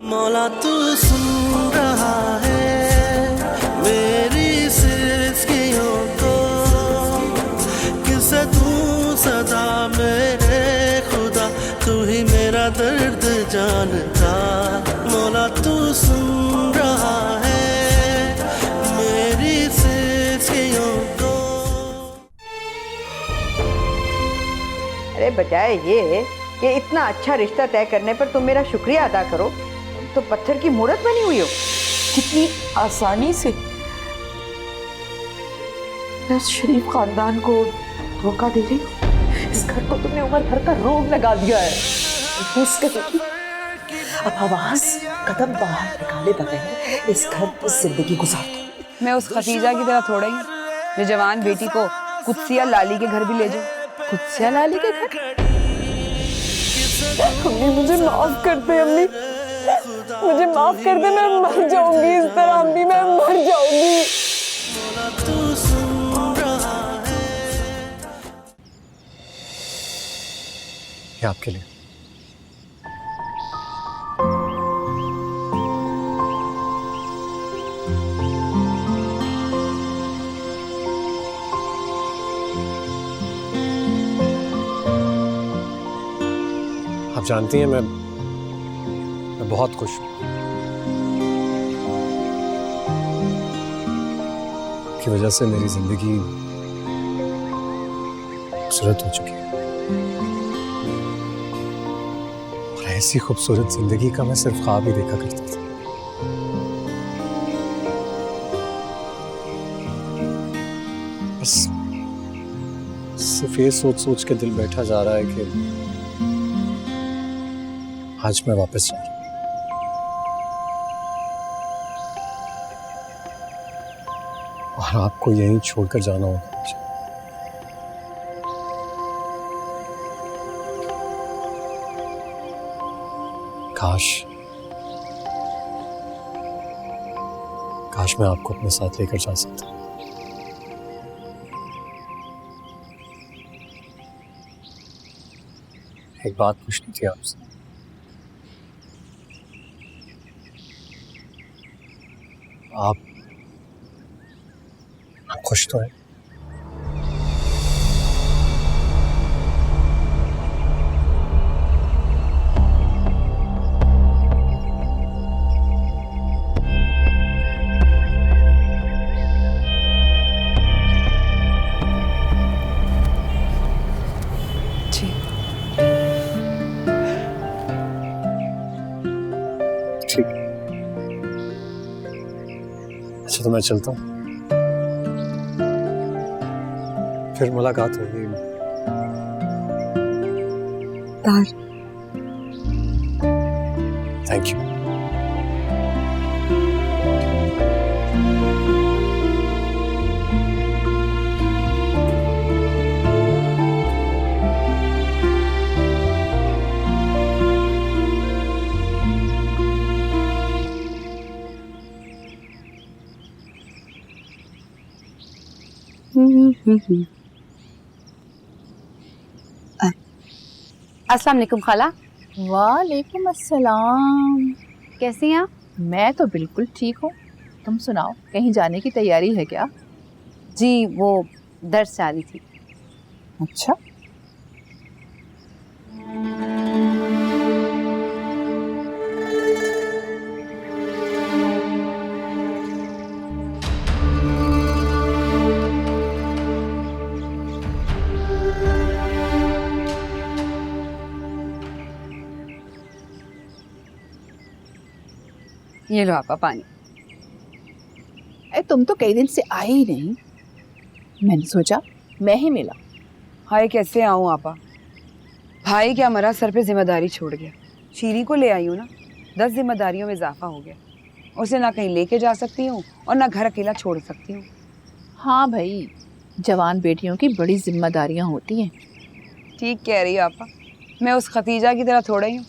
मौला तू सुन रहा है मेरी सिसकियों को, किसे तू सदा मेरे खुदा, तू ही मेरा दर्द जानता। मौला तू सुन रहा है मेरी सिसकियों को। अरे बजाय ये कि इतना अच्छा रिश्ता तय करने पर तुम मेरा शुक्रिया अदा करो, तो पत्थर की मूर्त बनी हुई हो। कितनी आसानी से मैं उस शरीफ खानदान को धोखा दे रही हूँ। इस घर को तुमने उम्र भर का रोग लगा दिया है। अब आवाज कदम बाहर निकाले बगैर इस घर की जिंदगी गुजार दो। मैं उस खतीजा की तरह थोड़ा ही जो जवान बेटी को कुत्सिया लाली के घर भी ले जाऊं। कुत्सिया लाली के घर? अम्मी मुझे माफ कर दे, अम्मी मुझे माफ कर दे, मैं मर जाऊंगी इस तरह। अम्मी मैं मर जाऊंगी। ये आपके लिए। आप जानती हैं मैं बहुत खुश हूं की वजह से मेरी जिंदगी खूबसूरत हो चुकी है। और ऐसी खूबसूरत जिंदगी का मैं सिर्फ ख्वाब ही देखा करता था। बस सिर्फ ये सोच सोच के दिल बैठा जा रहा है कि आज मैं वापस जा रहा हूं। और आपको यहीं छोड़कर जाना होगा मुझे। काश मैं आपको अपने साथ लेकर जा सकता। एक बात पूछनी थी आपसे। आप खुश तो है? जी ठीक। अच्छा तो मैं चलता हूँ, फिर मुलाकात होगी। Thank you. अस्सलाम वालेकुम खाला। वालेकुम अस्सलाम। कैसी हैं आप? मैं तो बिल्कुल ठीक हूँ। तुम सुनाओ, कहीं जाने की तैयारी है क्या? जी वो दर्स जा रही थी। अच्छा। ये लो आपका पानी। तुम तो कई दिन से आए ही नहीं। मैंने सोचा मैं ही मिला। हाय कैसे आऊँ आपा? भाई क्या मरा सर पे जिम्मेदारी छोड़ गया। शीरी को ले आई हूँ ना, 10 जिम्मेदारियों में इजाफा हो गया। उसे ना कहीं लेके जा सकती हूँ और ना घर अकेला छोड़ सकती हूँ। हाँ भाई, जवान बेटियों की बड़ी जिम्मेदारियां होती हैं। ठीक कह रही है आपा। मैं उस खतीजा की तरह थोड़ा ही हूँ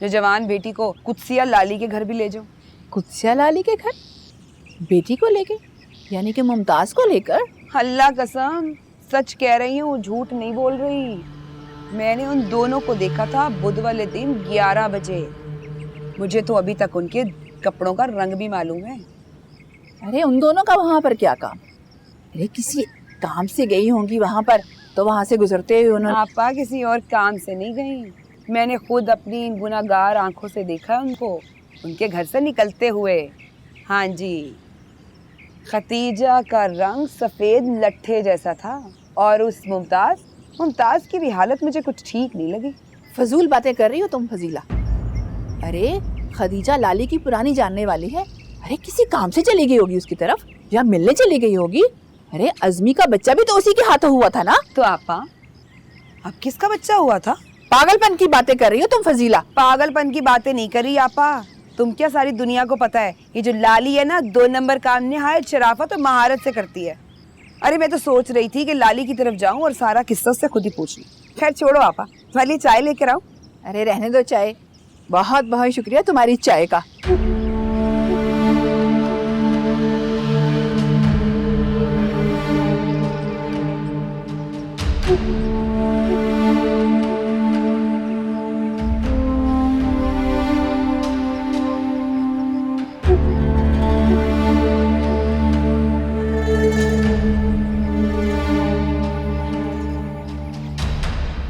जो जवान बेटी को कुत्सिया लाली के घर भी ले जाऊँ। कुत्सिया लाली के घर? बेटी को लेके? यानी कि मुमताज को लेकर? अल्लाह कसम सच कह रही हूँ, झूठ नहीं बोल रही। मैंने उन दोनों को देखा था बुध वाले दिन 11 बजे। मुझे तो अभी तक उनके कपड़ों का रंग भी मालूम है। अरे उन दोनों का वहां पर क्या काम? अरे किसी काम से गई होंगी वहां पर, तो वहां से गुजरते हुए उन्होंने। आपा किसी और काम से नहीं गई, मैंने खुद अपनी इन गुनाहगार आंखों से देखा उनको उनके घर से निकलते हुए। हाँ जी, खतीजा का रंग सफेद लट्ठे जैसा था और उस मुमताज की भी हालत मुझे कुछ ठीक नहीं लगी। फजूल बातें कर रही हो तुम फजीला। अरे खदीजा लाली की पुरानी जानने वाली है। अरे किसी काम से चली गई होगी उसकी तरफ, या मिलने चली गई होगी। अरे अज़मी का बच्चा भी तो उसी के हाथों हुआ था ना। तो आपा अब किसका बच्चा हुआ था? पागलपन की बातें कर रही हो तुम फजीला। पागलपन की बातें नहीं करी आपा, तुम क्या सारी दुनिया को पता है ये जो लाली है ना 2 नंबर काम निहायत शराफत और महारत से करती है। अरे मैं तो सोच रही थी कि लाली की तरफ जाऊं और सारा किस्सा से खुद ही पूछ लूं। खैर छोड़ो आपा, वाली चाय लेकर आओ। अरे रहने दो चाय, बहुत बहुत शुक्रिया तुम्हारी चाय का।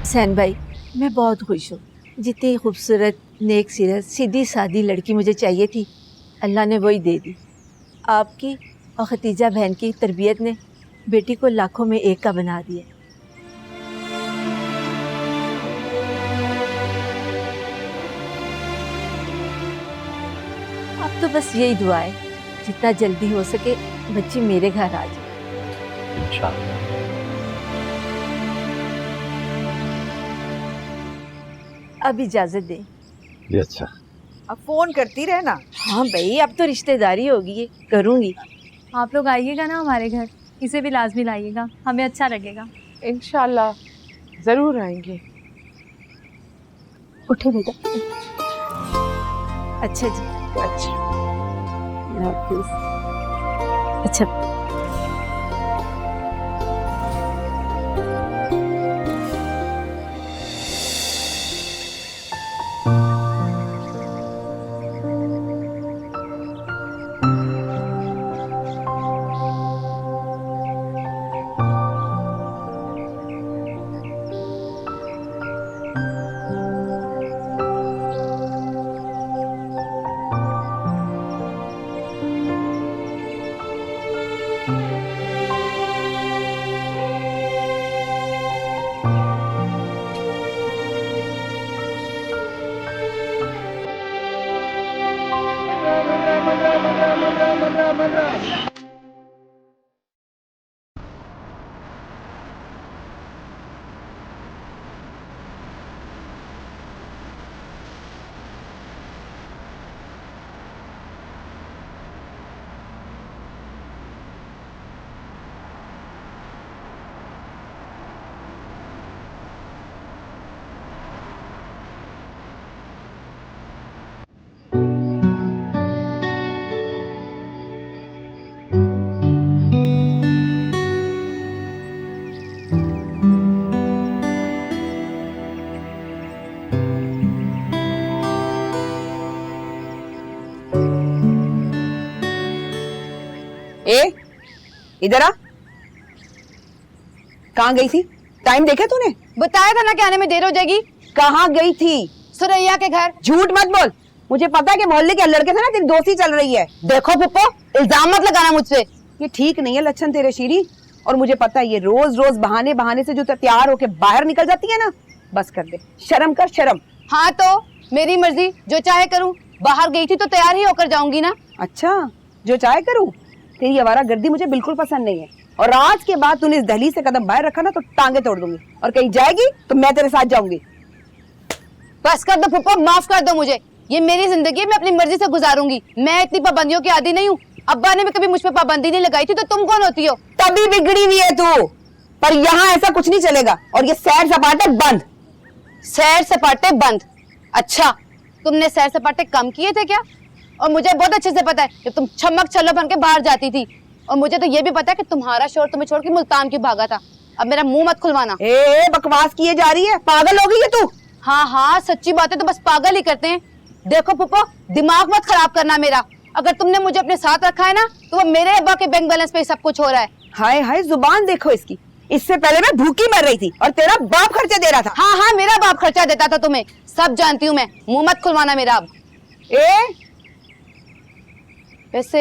हुसैन भाई, मैं बहुत खुश हूँ। जितनी खूबसूरत, नेक सीरत, सीधी सादी लड़की मुझे चाहिए थी, अल्लाह ने वही दे दी। आपकी और खतीजा बहन की तरबियत ने बेटी को लाखों में एक का बना दिया। अब तो बस यही दुआ है, जितना जल्दी हो सके बच्ची मेरे घर आ जाए। इंशाअल्लाह। अब इजाज़त दें। ये अच्छा। अब फोन करती रहना। हाँ भाई, अब तो रिश्तेदारी होगी, ये करूँगी। आप लोग आइएगा ना हमारे घर, इसे भी लाजमी लाइएगा, हमें अच्छा लगेगा। इंशाल्लाह जरूर आएंगे। उठे बेटा। अच्छा जी, अच्छा। अच्छा इधर आ। कहाँ गई थी? टाइम देखा तूने? बताया था ना कि आने में देर हो जाएगी। कहाँ गई थी? सुरैया के घर। झूठ मत बोल, मुझे पता है कि मोहल्ले के लड़के से ना तेरी दोस्ती चल रही है। देखो पुप्पो, इल्जाम मत लगाना मुझसे। ये ठीक नहीं है लक्षण तेरे शीरी, और मुझे पता है ये रोज रोज बहाने से जो तैयार होके बाहर निकल जाती है ना, बस कर दे, शर्म कर शर्म। हाँ तो मेरी मर्जी, जो चाहे करूँ। बाहर गई थी तो तैयार ही होकर जाऊंगी ना। अच्छा, जो चाहे करूँ? तेरी आवारागर्दी मुझे बिल्कुल पसंद नहीं है, और आज के बाद तूने इस दहलीज से कदम बाहर रखा ना तो टांगे तोड़ दूंगी, और कहीं जाएगी तो मैं तेरे साथ जाऊंगी। बस कर दो पुप्पो, माफ कर दो मुझे। ये मेरी जिंदगी है, मैं अपनी मर्जी से गुजारूंगी। मैं इतनी पाबंदियों की आदी नहीं हूँ। अब्बा ने भी कभी मुझ पर पाबंदी नहीं लगाई थी, तो तुम कौन होती हो? तभी बिगड़ी हुई है तू, पर यहाँ ऐसा कुछ नहीं चलेगा, और ये सैर सपाटे बंद। सैर सपाटे बंद? अच्छा, तुमने सैर सपाटे कम किए थे क्या? और मुझे बहुत अच्छे से पता है कि तुम छमक छल्लो बन के बाहर जाती थी, और मुझे तो ये भी पता है कि तुम्हारा शोर तुम्हें छोड़ के मुल्तान क्यों भागा था। अब मेरा मुंह मत खुलवाना। बकवास किए जा रही है, पागल हो गई है तू। हाँ हाँ, सच्ची बात है तो बस पागल ही करते हैं। देखो पुप्पो, दिमाग मत खराब करना मेरा। अगर तुमने मुझे अपने साथ रखा है ना, तो वो मेरे अब्बा के बैंक बैलेंस पे ही सब कुछ हो रहा है। हाय हाय, जुबान देखो इसकी। इससे पहले मैं भूखी मर रही थी और तेरा बाप खर्चा दे रहा था। हाँ हाँ, मेरा बाप खर्चा देता था तुम्हें, सब जानती हूँ मैं। मुंह मत खुलवाना मेरा अब। वैसे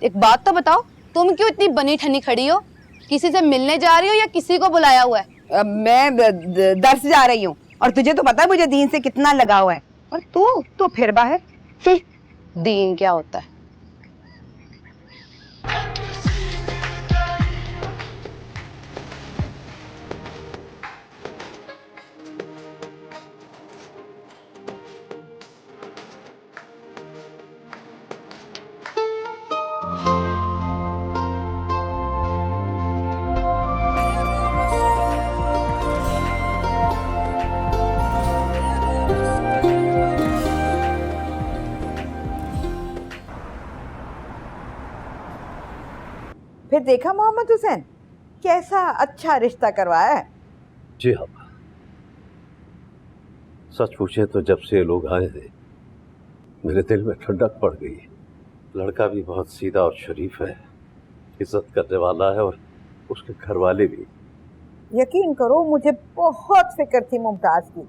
एक बात तो बताओ, तुम क्यों इतनी बनी ठनी खड़ी हो? किसी से मिलने जा रही हो या किसी को बुलाया हुआ है? मैं दर्स जा रही हूँ और तुझे तो पता है मुझे दीन से कितना लगाव है। और तू तो फिर बाहर। दीन क्या होता है? फिर देखा मोहम्मद हुसैन, कैसा अच्छा रिश्ता करवाया है। जी हाँ, सच पूछे तो जब से ये लोग आए हैं मेरे दिल में ठंडक पड़ गई है। लड़का भी बहुत सीधा और शरीफ है, इज्जत करने वाला है, और उसके घर वाले भी। यकीन करो, मुझे बहुत फिक्र थी मुमताज की,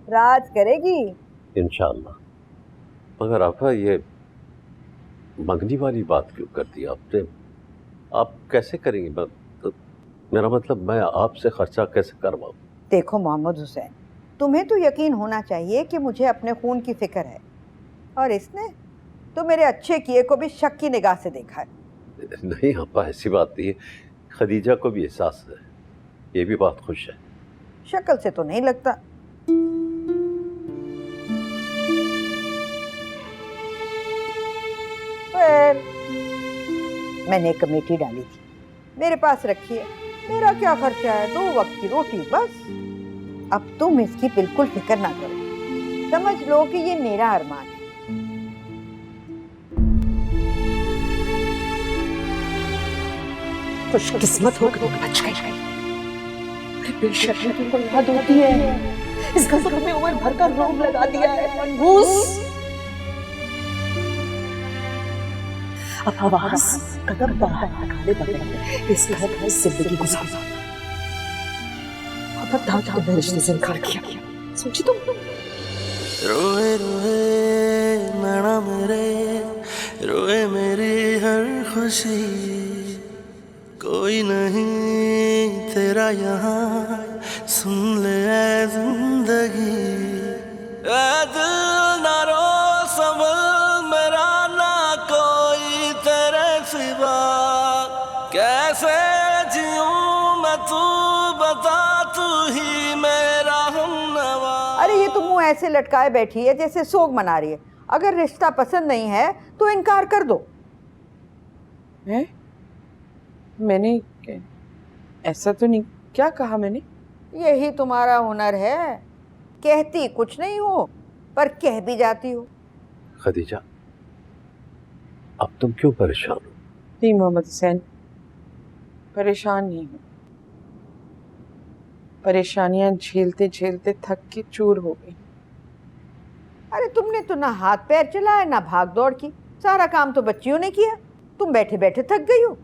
राज करेगी इंशाअल्लाह। मगर आपा, ये मंगनी वाली बात क्यों कर दी आपने? आप कैसे करेंगी? मेरा मतलब, मैं आपसे खर्चा कैसे करवाऊं? देखो मोहम्मद हुसैन, तुम्हें तो यकीन होना चाहिए कि मुझे अपने खून की फिक्र है, और इसने तो मेरे अच्छे किए को भी शक की निगाह से देखा है। नहीं आपा, ऐसी बात नहीं है। खदीजा को भी एहसास है, ये भी बात खुश है। शक्ल से तो नहीं लगता। पर मैंने एक कमेटी डाली थी, मेरे पास रखी है। मेरा क्या खर्चा है, 2 वक्त की रोटी बस। अब तुम इसकी बिल्कुल फिक्र ना करो, समझ लो कि ये मेरा अरमान है। खुशकिस्मत हो गई, बच गई। बेशर्मी को याद होती है, इस गजब में उम्र भर का रोग लगा दिया है मनहूस। अब आवाज कदम बाहर निकाले बगैर इस घर में जिंदगी गुजारना। अब दाद को मेरे रिश्ते से इनकार किया, सोची तुम? रोए रोए नैना मेरे, रोए मेरी हर खुशी, कोई नहीं तेरा यहाँ, सुन ले ऐ जिंदगी। ऐ दिल ना रो संभल मेरा, ना कोई तेरे सिवा, कैसे जीऊं मैं तू बता, तू ही मेरा हमनवा। अरे ये तो मुंह ऐसे लटकाए बैठी है जैसे सोग मना रही है। अगर रिश्ता पसंद नहीं है तो इनकार कर दो। है? मैंने ऐसा तो नहीं, क्या कहा मैंने? यही तुम्हारा हुनर है, कहती कुछ नहीं हो पर कह भी जाती हो। खदीजा, अब तुम क्यों परेशान हो? नहीं मोहम्मद हुसैन, परेशान नहीं हूँ। परेशानियां झेलते झेलते थक के चूर हो गई। अरे तुमने तो ना हाथ पैर चलाए ना भाग दौड़ की, सारा काम तो बच्चियों ने किया, तुम बैठे बैठे थक गई हो।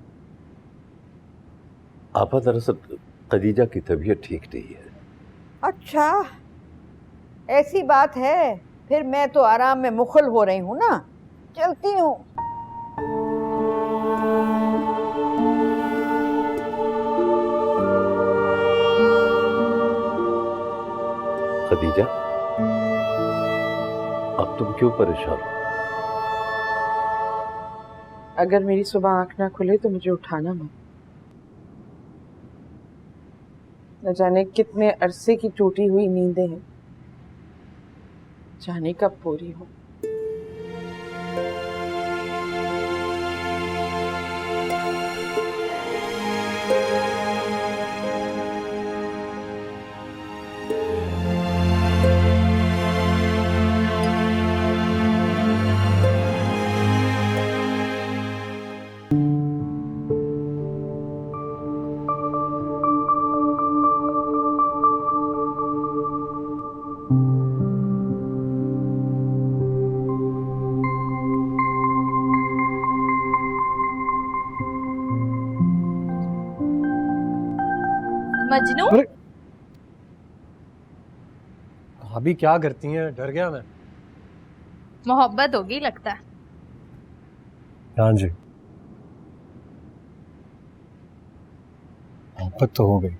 आपा, दरअसल खदीजा की तबीयत ठीक नहीं है। अच्छा ऐसी बात है, फिर मैं तो आराम में मुखल हो रही हूँ ना, चलती हूँ। खदीजा, अब तुम क्यों परेशान हो? अगर मेरी सुबह आंख ना खुले तो मुझे उठाना मत। न जाने कितने अरसे की टूटी हुई नींदें हैं, जाने कब पूरी हो। मजनू, अरे भाभी क्या करती हैं? डर गया मैं। मोहब्बत होगी लगता है। हाँ जी, मोहब्बत तो हो गई।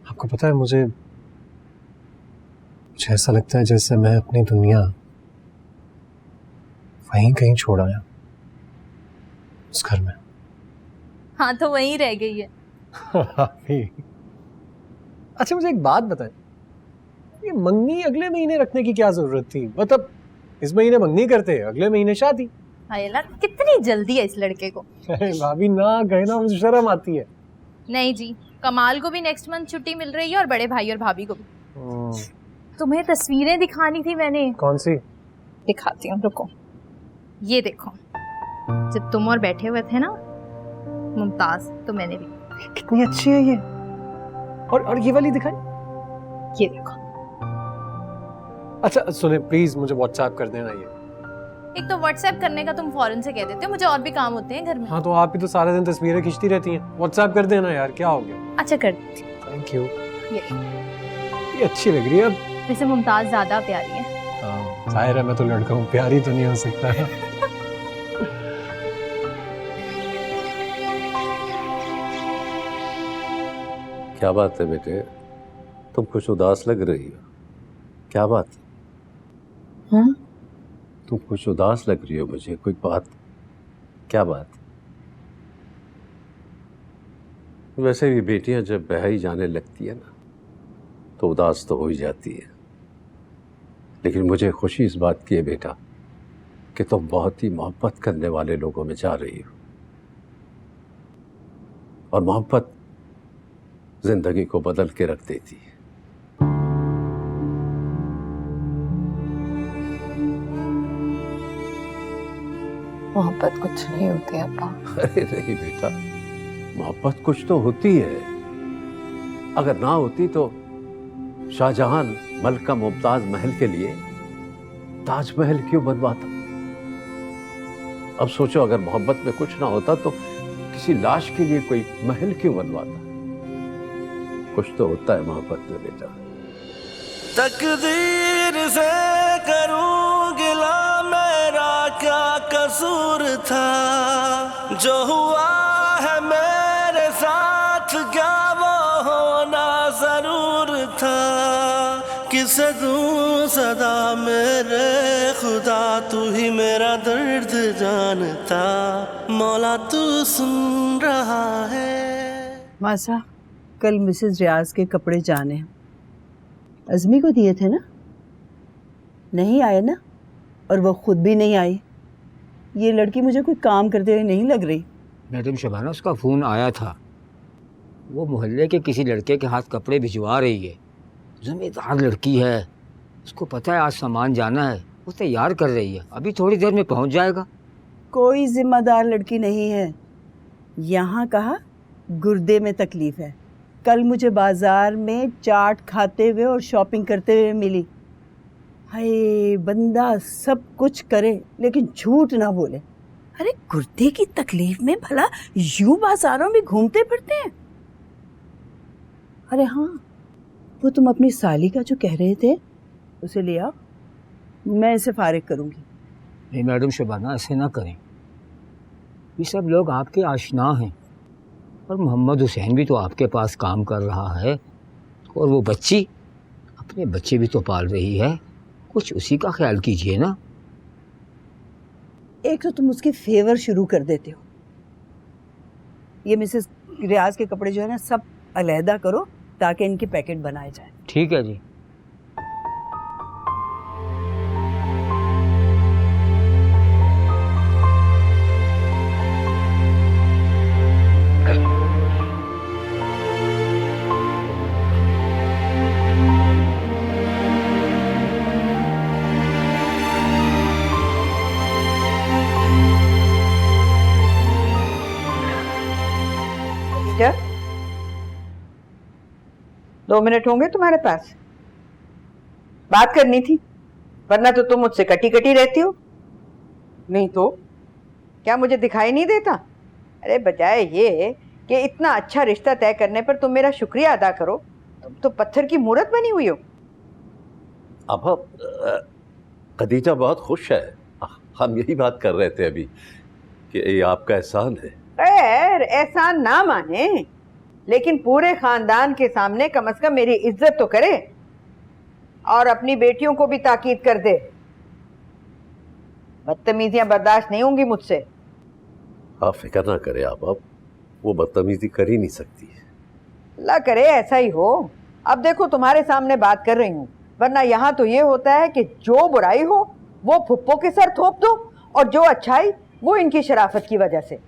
आपको पता है, मुझे ऐसा लगता है जैसे मैं अपनी दुनिया वहीं कहीं छोड़ आया, उस घर में। हाँ तो वहीं रह गई है। भाभी, अच्छा मुझे एक बात बताएं, ये मंगनी अगले महीने रखने की क्या जरूरत थी? मतलब इस महीने मंगनी करते, अगले महीने शादी। अयला कितनी जल्दी है इस लड़के को। भाभी ना कहे ना, मुझे शर्म आती है। नहीं जी, कमाल को भी नेक्स्ट मंथ छुट्टी मिल रही है और बड़े भाई और भाभी को भी। तुम्हें तस्वीरें दिखानी थी मैंने। कौन सी? दिखाती हूँ, रुको। ये देखो, जब तुम और बैठे हुए थे ना मुमताज, तो मैंने भी। कितनी अच्छी है ये। और ये वाली दिखाई। ये देखो। अच्छा सुने, प्लीज मुझे व्हाट्सएप कर देना ये। एक तो व्हाट्सएप करने का तुम फौरन से कह देते हो, मुझे और भी काम होते हैं घर में। हाँ तो आप भी तो सारा दिन तस्वीरें खींचती रहती हैं। व्हाट्सएप कर देना यार, क्या हो गया? अच्छा कर देती हूँ। Thank you. ये ये अच्छी लग रही है। अब वैसे मुमताज ज्यादा प्यारी है। हाँ जाहिर है, मैं तो लड़का हूँ, प्यारी तो नहीं हो सकता है। क्या बात है बेटे, तुम कुछ उदास लग रही हो, क्या बात? हाँ? तुम कुछ उदास लग रही हो, मुझे कोई बात, क्या बात? वैसे भी बेटियां जब बहाई जाने लगती है ना, तो उदास तो हो ही जाती है। लेकिन मुझे खुशी इस बात की है बेटा कि तुम बहुत ही मोहब्बत करने वाले लोगों में जा रही हो, और मोहब्बत जिंदगी को बदल के रख देती है। मोहब्बत कुछ नहीं होती अब्बा। अरे नहीं बेटा, मोहब्बत कुछ तो होती है। अगर ना होती तो शाहजहां मलका मुमताज महल के लिए ताजमहल क्यों बनवाता? अब सोचो, अगर मोहब्बत में कुछ ना होता तो किसी लाश के लिए कोई महल क्यों बनवाता? कुछ तो होता है मोहब्बत में बेटा। तकदीर से करूं गिला, मेरा क्या कसूर था? जो हुआ है मेरे साथ, क्या वो होना जरूर था? किसे दूं सदा मेरे खुदा, तू ही मेरा दर्द जानता, मौला तू सुन रहा है। मासा, कल मिसेस रियाज के कपड़े जाने हैं, अज़मी को दिए थे ना? नहीं आए ना, और वो खुद भी नहीं आई। ये लड़की मुझे कोई काम करते हुए नहीं लग रही। मैडम शबाना, उसका फ़ोन आया था, वो मोहल्ले के किसी लड़के के हाथ कपड़े भिजवा रही है। ज़िम्मेदार लड़की है, उसको पता है आज सामान जाना है, वो तैयार कर रही है, अभी थोड़ी देर में पहुंच जाएगा। कोई जिम्मेदार लड़की नहीं है, यहाँ कहा गुर्दे में तकलीफ है। कल मुझे बाजार में चाट खाते हुए और शॉपिंग करते हुए मिली। हाय, बंदा सब कुछ करे लेकिन झूठ ना बोले। अरे गुर्दे की तकलीफ में भला यूं बाजारों में घूमते फिरते हैं? अरे हाँ, वो तुम अपनी साली का जो कह रहे थे, उसे ले आओ, मैं इसे फारिग करूंगी। नहीं मैडम शबाना, ऐसे ना करें, ये सब लोग आपके आशना हैं, और मोहम्मद हुसैन भी तो आपके पास काम कर रहा है, और वो बच्ची अपने बच्चे भी तो पाल रही है, कुछ उसी का ख्याल कीजिए ना। एक तो तुम उसकी फेवर शुरू कर देते हो। ये मिसेस रियाज के कपड़े जो है ना, सब अलहदा करो ताकि इनके पैकेट बनाए जाए। ठीक है जी। क्या 2 मिनट होंगे तुम्हारे पास? बात करनी थी, वरना तो तुम मुझसे कटी कटी रहती हो। नहीं तो क्या मुझे दिखाई नहीं देता? अरे बजाय ये कि इतना अच्छा रिश्ता तय करने पर तुम मेरा शुक्रिया अदा करो। तुम तो पत्थर की मूरत बनी हुई हो। अब खदीजा बहुत खुश है। हम यही बात कर रहे थे अभी कि ये आपका एहसान है। खैर, एहसान ना माने, लेकिन पूरे खानदान के सामने कम से कम मेरी इज्जत तो करे और अपनी बेटियों को भी ताकीद कर दे। बदतमीजियां बर्दाश्त नहीं होंगी मुझसे। आप फिक्र ना करें, आप अब वो बदतमीजी कर ही नहीं सकती। अल्लाह करे ऐसा ही हो। अब देखो तुम्हारे सामने बात कर रही हूँ, वरना यहाँ तो ये होता है कि जो बुराई हो वो फुप्पो के सर थोप दो और जो अच्छाई वो इनकी शराफत की वजह से।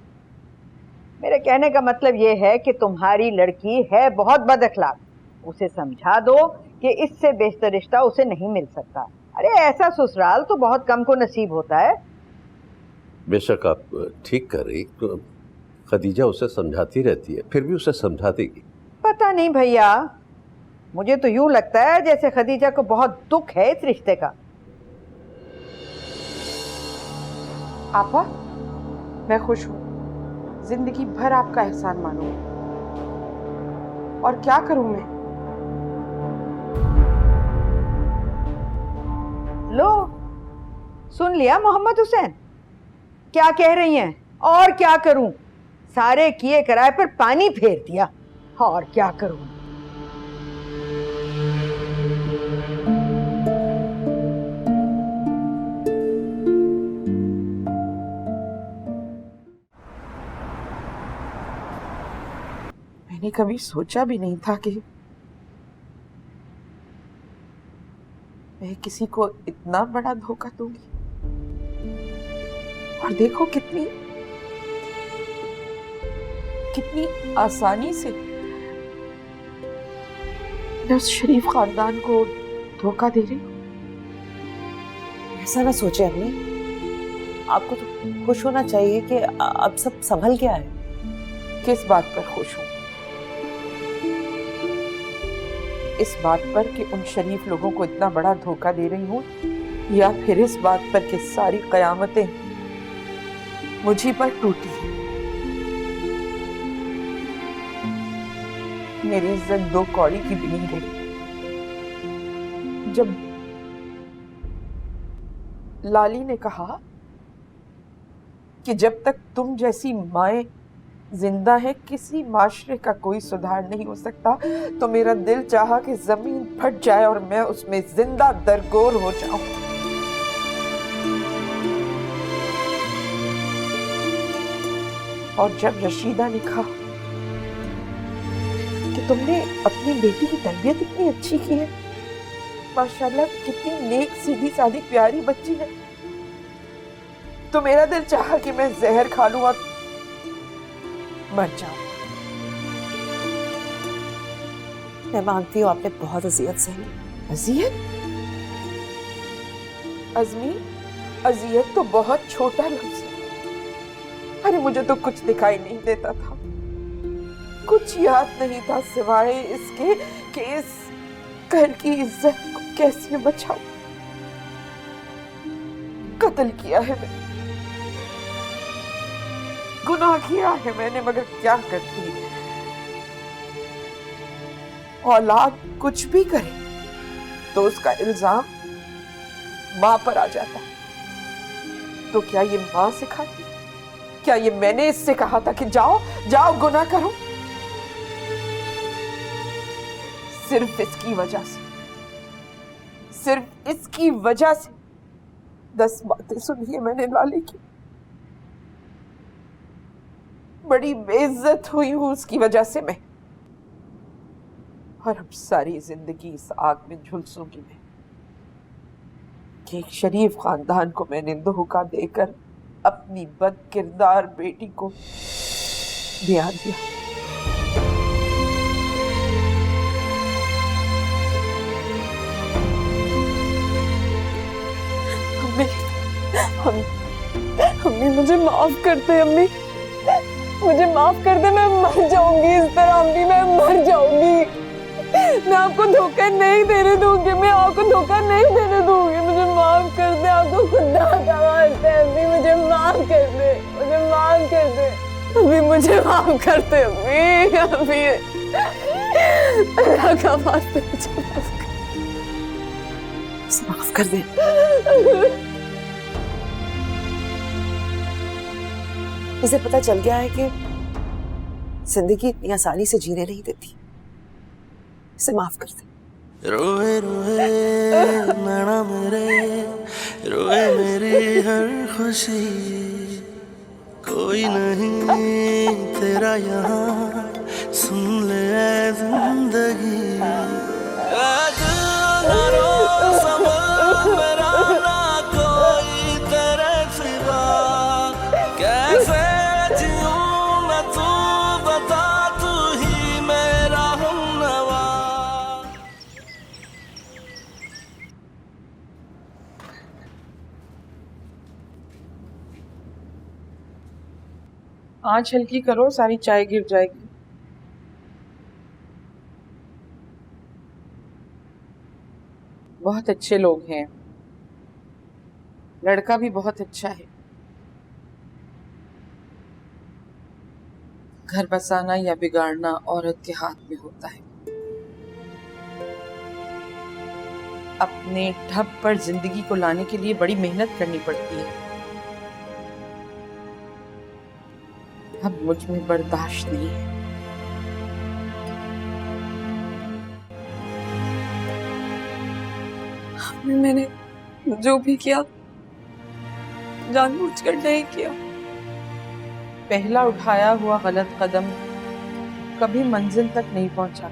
मेरे कहने का मतलब ये है कि तुम्हारी लड़की है बहुत बद अखलाक। उसे समझा दो कि इससे बेहतर रिश्ता उसे नहीं मिल सकता। अरे ऐसा ससुराल तो बहुत कम को नसीब होता है। बेशक आप ठीक कर रही, तो खदीजा उसे समझाती रहती है, फिर भी उसे समझा देगी। पता नहीं भैया, मुझे तो यूं लगता है जैसे खदीजा को बहुत दुख है इस रिश्ते का। आपा, मैं खुश हूँ। जिंदगी भर आपका एहसान मानूंगी। और क्या करूं मैं? लो, सुन लिया मोहम्मद हुसैन क्या कह रही हैं? और क्या करूं? सारे किए कराए पर पानी फेर दिया। और क्या करूं? मैंने कभी सोचा भी नहीं था कि मैं किसी को इतना बड़ा धोखा दूंगी। और देखो कितनी आसानी से मैं उस शरीफ खानदान को धोखा दे रही हूँ। ऐसा ना सोचे अम्मी, आपको तो खुश होना चाहिए कि अब सब संभल गया है। किस बात पर खुश हूँ? इस बात पर कि उन शरीफ लोगों को इतना बड़ा धोखा दे रही हूँ, या फिर इस बात पर कि सारी कयामतें मुझी पर टूटी हैं। मेरी इज्जत दो कौड़ी की भी नहीं रही। जब लाली ने कहा कि जब तक तुम जैसी माएं जिंदा है किसी माशरे का कोई सुधार नहीं हो सकता, तो मेरा दिल चाहा कि जमीन फट जाए और मैं उसमें जिंदा दरगोर हो जाऊं। और जब रशीदा ने कहा कि तुमने अपनी बेटी की तरबियत इतनी अच्छी की है, माशाल्लाह कितनी नेक सीधी सादी प्यारी बच्ची है, तो मेरा दिल चाहा कि मैं जहर खा लूं और मर जाऊं। मैं मानती हूँ आपने बहुत अजियत सही। अजियत? अज़मी, अजियत तो बहुत छोटा लफ्ज़ है। अरे मुझे तो कुछ दिखाई नहीं देता था, कुछ याद नहीं था सिवाय इसके कि इस घर की इज्जत को कैसे बचाऊं। कत्ल किया है मैंने, गुनाह किया है मैंने, मगर क्या करती। औलाद कुछ भी करे तो उसका इल्जाम मां पर आ जाता है। तो क्या ये मां सिखाती? क्या ये मैंने इससे कहा था कि जाओ जाओ गुनाह करो? सिर्फ इसकी वजह से, सिर्फ इसकी वजह से 10 बातें सुनी है मैंने लाली की। बड़ी बेइज्जत हुई हूं उसकी वजह से मैं, और अब सारी जिंदगी इस आग में झुलसूंगी मैं कि एक शरीफ खानदान को मैंने धोखा देकर अपनी बदकिरदार बेटी को ब्याह दिया। अम्मी मुझे माफ करते, अम्मी मुझे माफ कर दे। मैं मर जाऊंगी इस तरह, अम्मी मैं मर जाऊंगी। मैं आपको धोखा नहीं देने दूंगी, मैं आपको धोखा नहीं देने दूंगी। मुझे माफ कर दे, आपको खुदा का वास्ता है अम्मी, मुझे माफ कर दे, मुझे माफ कर दे अम्मी। मुझे माफ कर दे अम्मी, अम्मी अल्लाह का वास्ते मुझे माफ कर दे। उसे पता चल गया है कि जिंदगी इतनी आसानी से जीने नहीं देती। इसे माफ कर दे। रोए रोए नैना मेरे, रोए मेरी हर खुशी, कोई नहीं तेरा यहाँ, सुन ले ऐ जिंदगी। ऐ दिल ना रो संभल मेरा, ना कोई तेरे सिवा, कैसे जीऊं मैं तू बता, तू ही मेरा हमनवा। आंच हल्की करो, सारी चाय गिर जाएगी। बहुत अच्छे लोग हैं, लड़का भी बहुत अच्छा है। घर बसाना या बिगाड़ना औरत के हाथ में होता है। अपने ढब पर जिंदगी को लाने के लिए बड़ी मेहनत करनी पड़ती है। अब मुझ में बर्दाश्त नहीं है। मैंने जो भी किया जानबूझकर नहीं किया। पहला उठाया हुआ गलत कदम कभी मंजिल तक नहीं पहुंचा।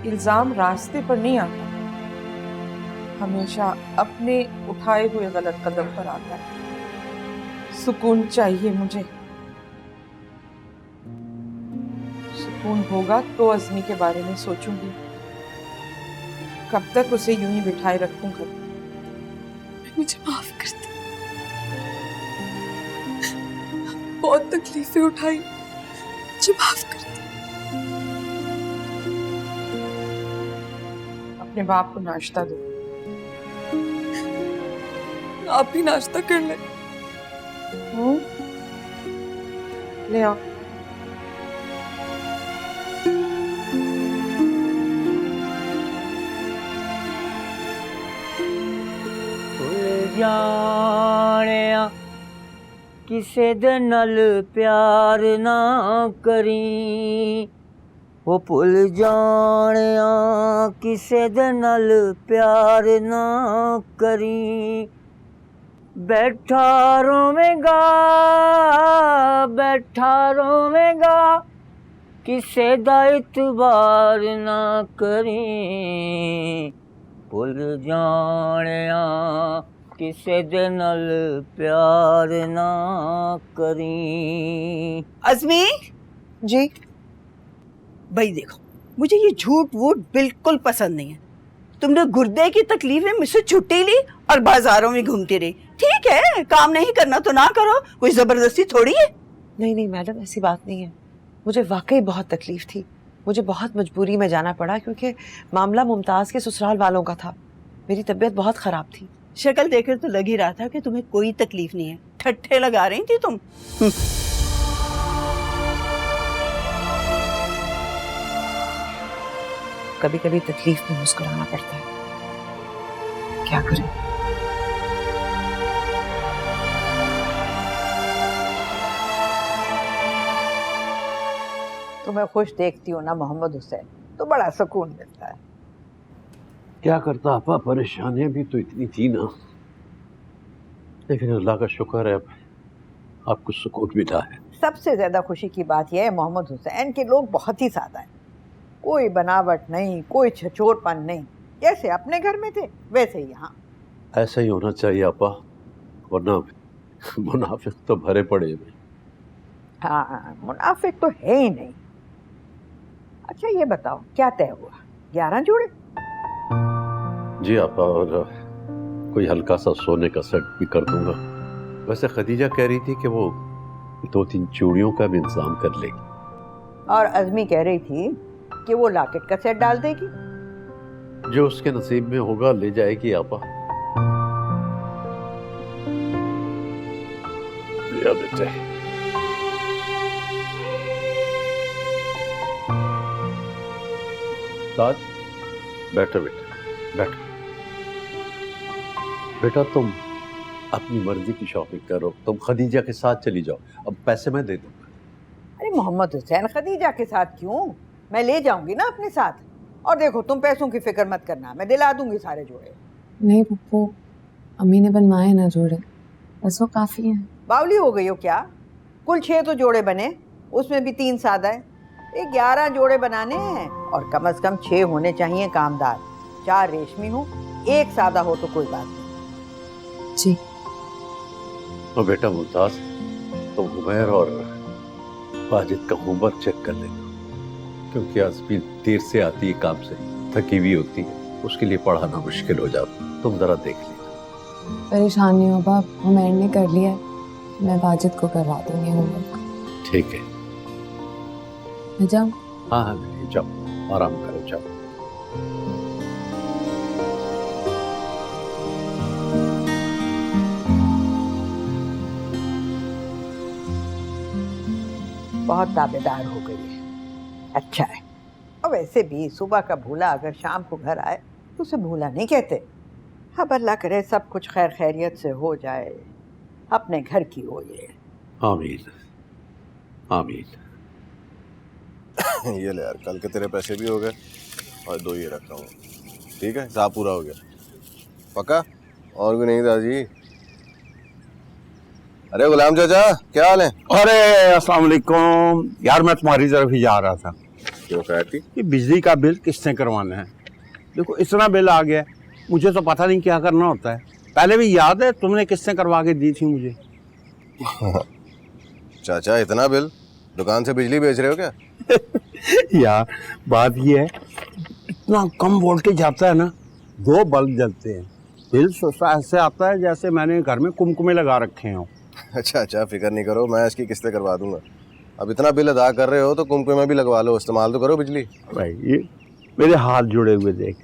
इल्जाम रास्ते पर नहीं आता, हमेशा अपने उठाए हुए गलत कदम पर आता है। सुकून चाहिए मुझे। सुकून होगा तो अज़मी के बारे में सोचूंगी। कब तक उसे यूं ही बिठाए रखूंगा? मुझे माफ कर दे, बहुत तकलीफें उठाई, मुझे माफ कर दे। अपने बाप को नाश्ता दो। आप भी नाश्ता कर ले। ले आओ। जानिया किसे दे नल प्यार ना करी, वो भुल जानिया किसे दे नल प्यार ना करी। बैठा रोवेगा किसे दा इतबार ना करी, भुल जानिया किसे दे नल प्यार ना करी। अज़मी जी भाई देखो, मुझे ये झूठ वूठ बिल्कुल पसंद नहीं है। तुमने गुर्दे की तकलीफ में मुझसे छुट्टी ली और बाजारों में घूमती रही। ठीक है, काम नहीं करना तो ना करो, कोई जबरदस्ती थोड़ी है। नहीं नहीं मैडम, ऐसी बात नहीं है। मुझे वाकई बहुत तकलीफ थी, मुझे बहुत मजबूरी में जाना पड़ा क्योंकि मामला मुमताज़ के ससुराल वालों का था। मेरी तबीयत बहुत ख़राब थी। शक्ल देखकर तो लग ही रहा था कि तुम्हें कोई तकलीफ नहीं है। ठट्ठे लगा रही थी तुम। कभी कभी तकलीफ में मुस्कुराना पड़ता है, क्या करें। तुम्हें खुश देखती हूँ ना मोहम्मद हुसैन, तो बड़ा सुकून मिलता है। क्या करता आपा, परेशानियां भी तो इतनी थी ना, लेकिन अल्लाह का शुक्र है अब आपको सुकून मिला है। सबसे ज्यादा खुशी की बात यह है मोहम्मद हुसैन के लोग बहुत ही सादा हैं। कोई बनावट नहीं, कोई छचोरपन नहीं, जैसे अपने घर में थे वैसे ही यहाँ। ऐसा ही होना चाहिए आपा, वरना मुनाफिक तो भरे पड़े हैं। हाँ, मुनाफिक तो है ही नहीं। अच्छा ये बताओ, क्या तय हुआ? 11 जोड़े? जी आपा, और कोई हल्का सा सोने का सेट भी कर दूंगा। वैसे खदीजा कह रही थी कि वो 2-3 चूड़ियों का भी इंतजाम कर लेगी। और अज़मी कह रही थी कि वो लॉकेट का सेट डाल देगी। जो उसके नसीब में होगा ले जाएगी आपा। या बेटे मुमताज, बैठो बेटा, बैठो। बेटा तुम अपनी मर्जी की शॉपिंग करो, तुम खदीजा के साथ चली जाओ, अब पैसे मैं दे दूंगा। अरे मोहम्मद हुसैन, खदीजा के साथ क्यों? मैं ले जाऊंगी ना अपने साथ। और देखो, तुम पैसों की फिक्र मत करना, मैं दिला दूंगी सारे जोड़े। नहीं पप्पू, अम्मी ने बनवाए ना जोड़े, बस वो काफ़ी है। बावली हो गई हो क्या? कुल 6 तो जोड़े बने, उसमें भी 3 सादा है। ये 11 जोड़े बनाने हैं और कम से कम 6 होने चाहिए कामदार। 4 रेशमी हो, 1 सादा हो तो कोई बात नहीं। जी। तो बेटा मुमताज, तुम उमैर और वाजिद का होमवर्क चेक कर लेना, क्योंकि आज़मी देर से आती है काम से, थकी हुई होती है, उसके लिए पढ़ाना मुश्किल हो जाता। तुम जरा देख लेना। परेशान नहीं हो बाप, उमैर ने कर लिया है, मैं वाजिद को करवा दूंगी होमवर्क। ठीक है। मैं जाऊँ? हाँ हाँ बेटी, जाओ, आराम करो, जाओ। बहुत ताबेदार हो गई है, अच्छा है। और वैसे भी सुबह का भूला अगर शाम को घर आए तो उसे भूला नहीं कहते। अब अल्लाह करे सब कुछ खैर खैरियत से हो जाए, अपने घर की हो ये। आमीन आमीन। ये ले यार, कल के तेरे पैसे भी हो गए और 2 ये रखा हूँ, ठीक है? हिसाब पूरा हो गया पक्का? और भी नहीं दादी? अरे गुलाम चाचा, क्या हाल है? अरे अस्सलाम वालेकुम यार, मैं तुम्हारी तरफ ही जा रहा था। क्यों खैर थी? कि बिजली का बिल किसने करवाना है? देखो इतना बिल आ गया, मुझे तो पता नहीं क्या करना होता है। पहले भी याद है तुमने किसने करवा के दी थी मुझे? चाचा इतना बिल? दुकान से बिजली बेच रहे हो क्या? यार बात ये है, इतना कम वोल्टेज आता है ना, 2 बल्ब जलते हैं, बिल ऐसे आता है जैसे मैंने घर में कुमकुमे लगा रखे हों। अच्छा अच्छा, फिक्र नहीं करो, मैं इसकी किस्तें करवा दूंगा। अब इतना बिल अदा कर रहे हो तो कुमकुमे में भी लगवा लो, इस्तेमाल तो करो बिजली। भाई ये मेरे हाथ जुड़े हुए देख,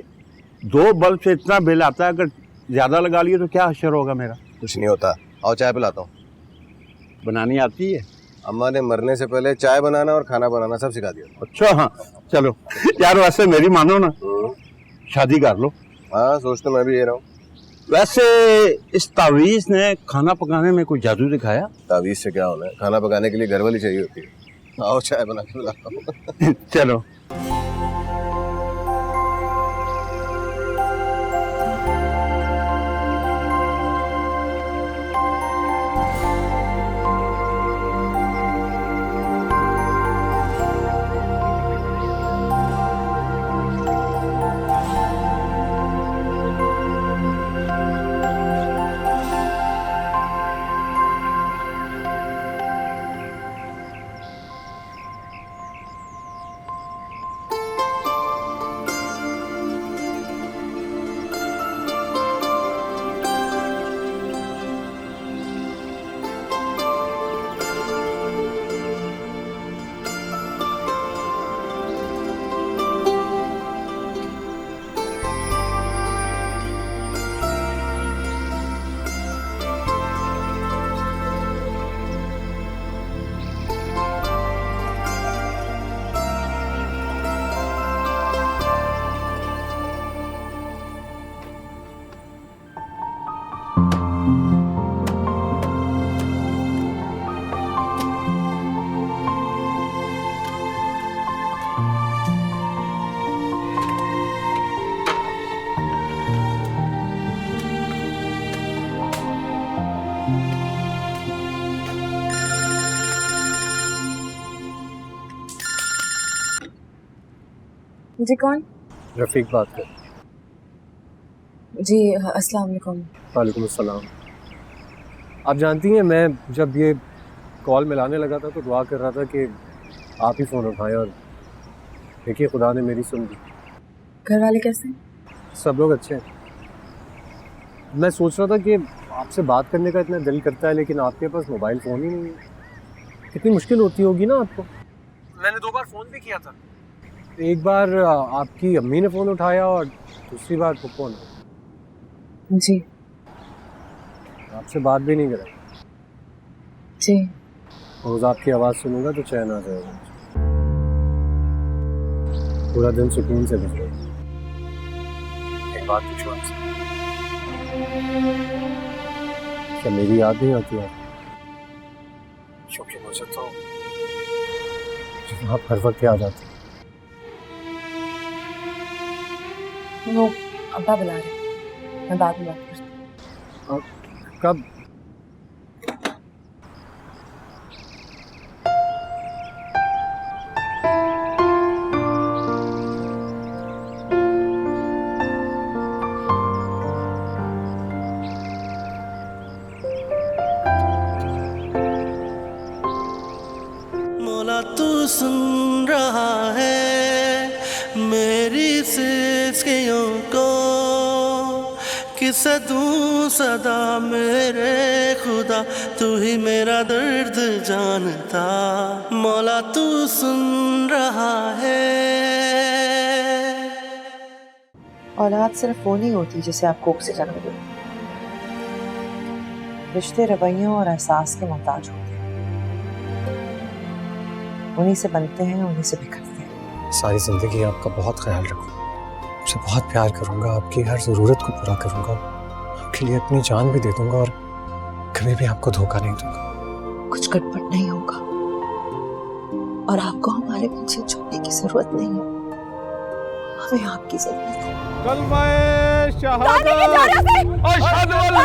2 बल्ब से इतना बिल आता है, अगर ज़्यादा लगा लिए तो क्या असर होगा मेरा? कुछ नहीं होता, आओ चाय पिलाता हूँ। बनानी आती है? अम्मा ने मरने से पहले चाय बनाना और खाना बनाना सब सिखा दिया। अच्छा हाँ चलो यार, वैसे मेरी मानो ना, शादी कर लो। हाँ सोच तो मैं भी ये रहा हूँ। वैसे इस तावीज़ ने खाना पकाने में कोई जादू दिखाया? तावीज़ से क्या होना है, खाना पकाने के लिए घर वाली चाहिए होती है। आओ चाय बना के पिलाता हूँ। चलो। जी कौन? रफ़ीक बात कर। जी अस्सलाम वालेकुम। वालेकुम अस्सलाम। आप जानती हैं, मैं जब ये कॉल मिलाने लगा था तो दुआ कर रहा था कि आप ही फ़ोन उठाएं, और देखिए खुदा ने मेरी सुन ली। घर वाले कैसे हैं? सब लोग अच्छे हैं। मैं सोच रहा था कि आपसे बात करने का इतना दिल करता है, लेकिन आपके पास मोबाइल फ़ोन ही नहीं है। कितनी मुश्किल होती होगी ना आपको। मैंने 2 बार फ़ोन भी किया था, एक बार आपकी अम्मी ने फ़ोन उठाया और दूसरी बार पप्पू ने। जी। आपसे बात भी नहीं कराई। जी। रोज़ आपकी आवाज़ सुनूंगा तो चैन आ जाएगा। पूरा दिन सुकून से गुजरे। एक बात पूछो आपसे, क्या मेरी याद नहीं आती है? क्योंकि मुझे तो आप हर वक्त याद आती। वो अब्बा बुला रहे, मैं बाद में बात करती हूँ। कब? मौला तू सुन रहा है मेरी सिसकियों को, किसे दूं सदा मेरे खुदा, तू ही मेरा दर्द जानता। मौला तू सुन रहा है। औलाद सिर्फ वो नहीं होती जिसे आप कोख से जन्म दो, रिश्ते रवैयों और एहसास के मोहताज होते हैं। उन्हीं से बनते हैं, उन्हीं से बिखरते हैं। सारी जिंदगी आपका बहुत ख्याल रखूंगा, आपसे बहुत प्यार करूंगा, आपकी हर ज़रूरत को पूरा करूंगा, आपके लिए अपनी जान भी दे दूंगा और कभी भी आपको धोखा नहीं दूंगा। कुछ गड़बड़ नहीं होगा और आपको हमारे पीछे छुपने की जरूरत नहीं है, हमें आपकी जरूरत है। कलमाए शहादत, अशहदु अल्ला